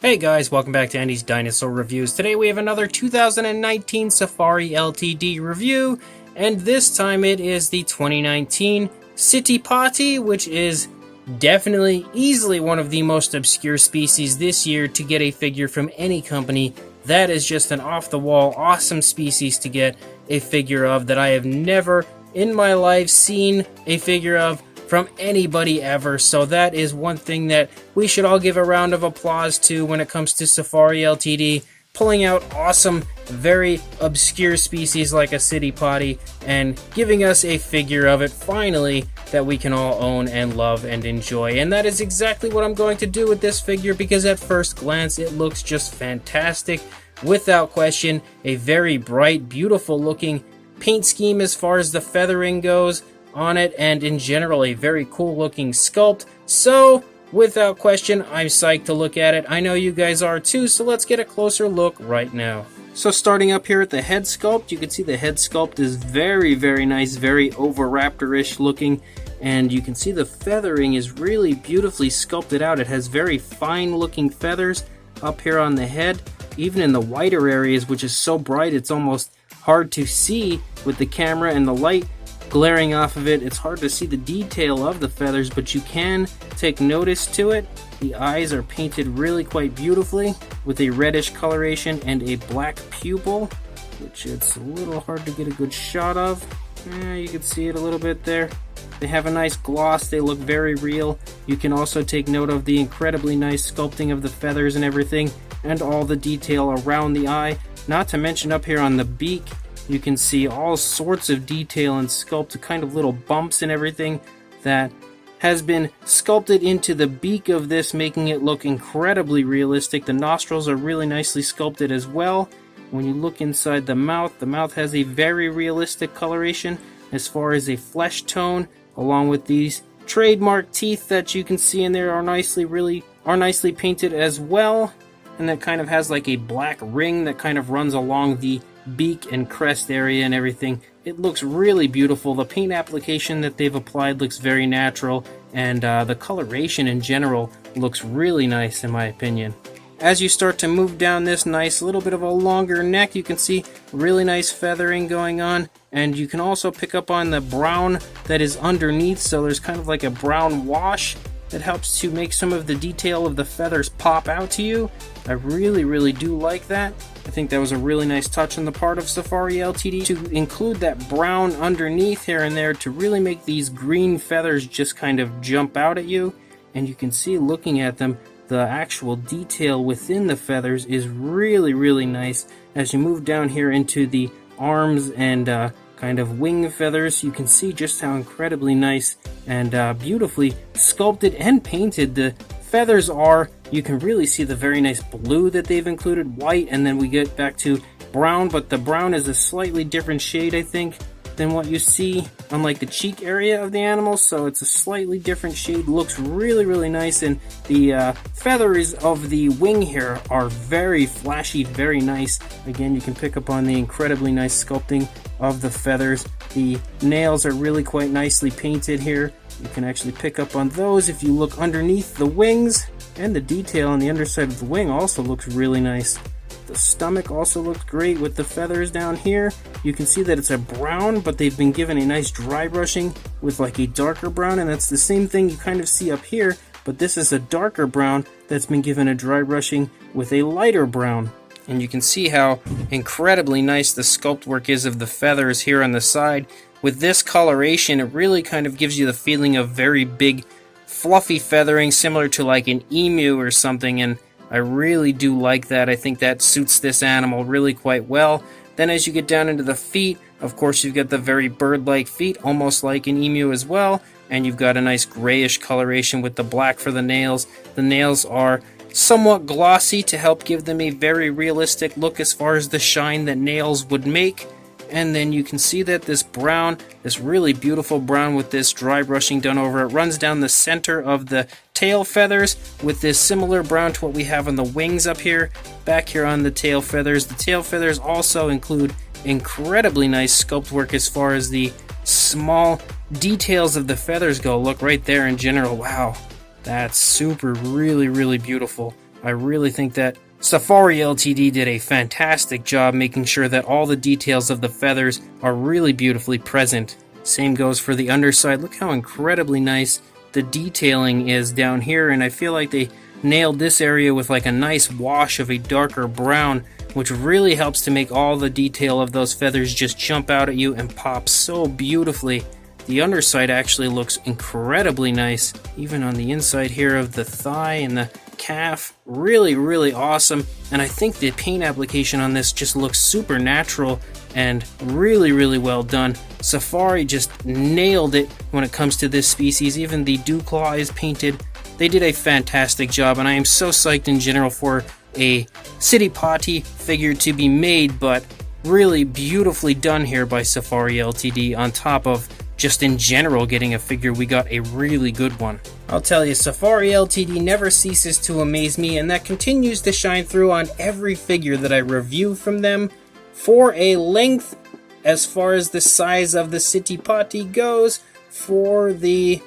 Hey guys, welcome back to Andy's Dinosaur Reviews. Today we have another 2019 Safari LTD review, and this time it is the 2019 Citipati, which is definitely, easily one of the most obscure species this year to get a figure from any company. That is just an off-the-wall, awesome species to get a figure of that I have never in my life seen a figure of from anybody ever, so that is one thing that we should all give a round of applause to when it comes to Safari LTD, pulling out awesome, very obscure species like a Citipati and giving us a figure of it finally that we can all own and love and enjoy. And that is exactly what I'm going to do with this figure, because at first glance it looks just fantastic. Without question, a very bright, beautiful looking paint scheme as far as the feathering goes on it, and in general a very cool looking sculpt. So without question, I'm psyched to look at it. I know you guys are too, so let's get a closer look right now. So starting up here at the head sculpt, you can see the head sculpt is very nice, very Oviraptor-ish looking, and you can see the feathering is really beautifully sculpted out. It has very fine looking feathers up here on the head, even in the whiter areas, which is so bright it's almost hard to see with the camera and the light glaring off of it. It's hard to see the detail of the feathers, but you can take notice to it. The eyes are painted really quite beautifully with a reddish coloration and a black pupil, which it's a little hard to get a good shot of. You can see it a little bit there. They have a nice gloss, they look very real. You can also take note of the incredibly nice sculpting of the feathers and everything, and all the detail around the eye. Not to mention up here on the beak, you can see all sorts of detail and sculpt, kind of little bumps and everything that has been sculpted into the beak of this, making it look incredibly realistic. The nostrils are really nicely sculpted as well. When you look inside the mouth has a very realistic coloration as far as a flesh tone, along with these trademark teeth that you can see in there are nicely painted as well. And that kind of has like a black ring that kind of runs along the beak and crest area and everything. It looks really beautiful. The paint application that they've applied looks very natural, and the coloration in general looks really nice in my opinion. As you start to move down this nice little bit of a longer neck, you can see really nice feathering going on, and you can also pick up on the brown that is underneath, so there's kind of like a brown wash that helps to make some of the detail of the feathers pop out to you. I really do like that. I think that was a really nice touch on the part of Safari LTD to include that brown underneath here and there to really make these green feathers just kind of jump out at you. And you can see, looking at them, the actual detail within the feathers is really nice. As you move down here into the arms and kind of wing feathers, you can see just how incredibly nice and beautifully sculpted and painted the feathers are. You can really see the very nice blue that they've included, white, and then we get back to brown, but the brown is a slightly different shade, I think, than what you see on like the cheek area of the animal, so it's a slightly different shade. Looks really nice, and the feathers of the wing here are very flashy, very nice. Again, you can pick up on the incredibly nice sculpting of the feathers. The nails are really quite nicely painted here. You can actually pick up on those if you look underneath the wings, and the detail on the underside of the wing also looks really nice. The stomach also looks great with the feathers down here. You can see that it's a brown, but they've been given a nice dry brushing with like a darker brown, and that's the same thing you kind of see up here, but this is a darker brown that's been given a dry brushing with a lighter brown. And you can see how incredibly nice the sculpt work is of the feathers here on the side. With this coloration, it really kind of gives you the feeling of very big, fluffy feathering, similar to like an emu or something, and I really do like that. I think that suits this animal really quite well. Then as you get down into the feet, of course you've got the very bird-like feet, almost like an emu as well, and you've got a nice grayish coloration with the black for the nails. The nails are somewhat glossy to help give them a very realistic look as far as the shine that nails would make. And then you can see that this brown, this really beautiful brown with this dry brushing done over it, runs down the center of the tail feathers with this similar brown to what we have on the wings up here. Back here on the tail feathers. The tail feathers also include incredibly nice sculpt work as far as the small details of the feathers go. Look right there in general. Wow, that's super, really beautiful. I really think that Safari LTD did a fantastic job making sure that all the details of the feathers are really beautifully present. Same goes for the underside. Look how incredibly nice the detailing is down here, and I feel like they nailed this area with like a nice wash of a darker brown, which really helps to make all the detail of those feathers just jump out at you and pop so beautifully. The underside actually looks incredibly nice, even on the inside here of the thigh and the calf. Really awesome, and I think the paint application on this just looks super natural and really well done. Safari just nailed it when it comes to this species. Even the dew claw is painted. They did a fantastic job, and I am so psyched in general for a Citipati figure to be made, but really beautifully done here by Safari LTD, on top of just in general getting a figure. We got a really good one. I'll tell you, Safari LTD never ceases to amaze me, and that continues to shine through on every figure that I review from them. For a length, as far as the size of the Citipati goes, for the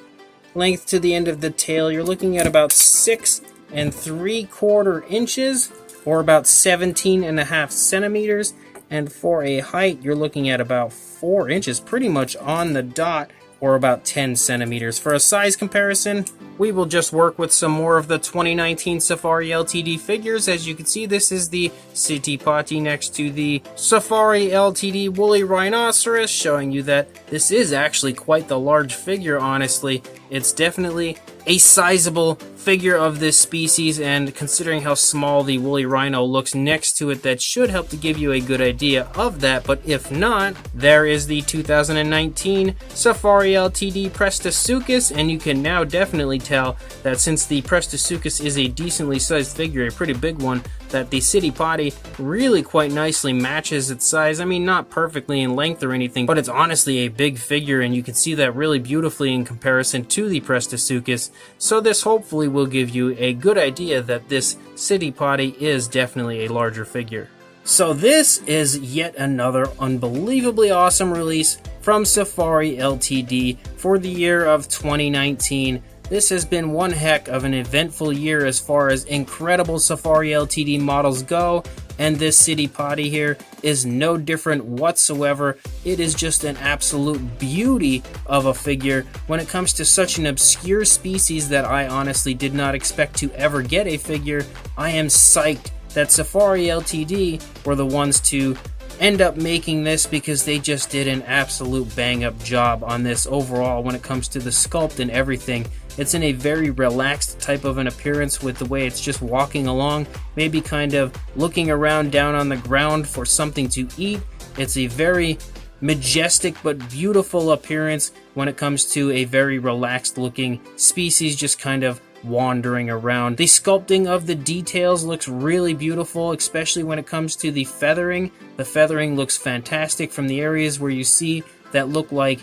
length to the end of the tail, you're looking at about 6 3/4 inches, or about 17.5 centimeters. And for a height, you're looking at about 4 inches, pretty much on the dot, or about 10 centimeters. For a size comparison, we will just work with some more of the 2019 Safari LTD figures. As you can see, this is the Citipati next to the Safari LTD Woolly Rhinoceros, showing you that this is actually quite the large figure, honestly. It's definitely a sizable figure of this species, and considering how small the woolly rhino looks next to it, that should help to give you a good idea of that. But if not, there is the 2019 Safari LTD Prestosuchus, and you can now definitely tell that since the Prestosuchus is a decently sized figure, a pretty big one, that the Citipati really quite nicely matches its size. I mean, not perfectly in length or anything, but it's honestly a big figure, and you can see that really beautifully in comparison to the Prestosuchus. So this hopefully will give you a good idea that this Citipati is definitely a larger figure. So this is yet another unbelievably awesome release from Safari LTD for the year of 2019. This has been one heck of an eventful year as far as incredible Safari LTD models go, and this Citipati here is no different whatsoever. It is just an absolute beauty of a figure when it comes to such an obscure species that I honestly did not expect to ever get a figure. I am psyched that Safari LTD were the ones to end up making this, because they just did an absolute bang up job on this overall when it comes to the sculpt and everything. It's in a very relaxed type of an appearance with the way it's just walking along, maybe kind of looking around down on the ground for something to eat. It's a very majestic but beautiful appearance when it comes to a very relaxed looking species just kind of wandering around. The sculpting of the details looks really beautiful, especially when it comes to the feathering. The feathering looks fantastic from the areas where you see that look like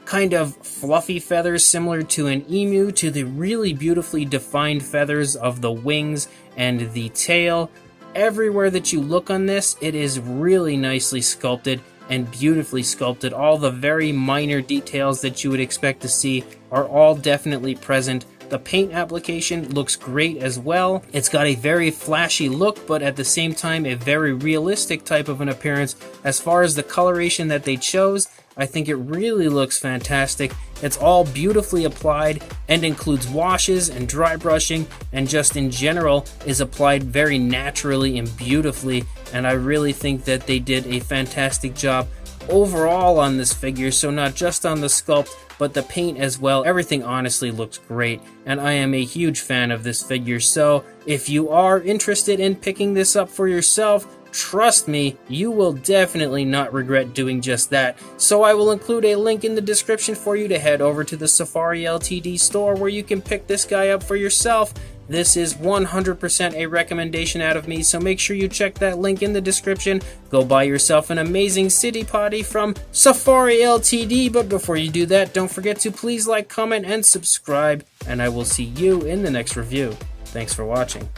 kind of fluffy feathers similar to an emu, to the really beautifully defined feathers of the wings and the tail. Everywhere that you look on this, it is really nicely sculpted and beautifully sculpted. All the very minor details that you would expect to see are all definitely present. The paint application looks great as well. It's got a very flashy look, but at the same time a very realistic type of an appearance. As far as the coloration that they chose, I think it really looks fantastic. It's all beautifully applied and includes washes and dry brushing, and just in general is applied very naturally and beautifully, and I really think that they did a fantastic job overall on this figure. So not just on the sculpt, but the paint as well. Everything honestly looks great, and I am a huge fan of this figure. So if you are interested in picking this up for yourself, trust me, you will definitely not regret doing just that. So I will include a link in the description for you to head over to the Safari LTD store where you can pick this guy up for yourself. This is 100% a recommendation out of me, so make sure you check that link in the description. Go buy yourself an amazing Citipati from Safari LTD, but before you do that, don't forget to please like, comment, and subscribe, and I will see you in the next review. Thanks for watching.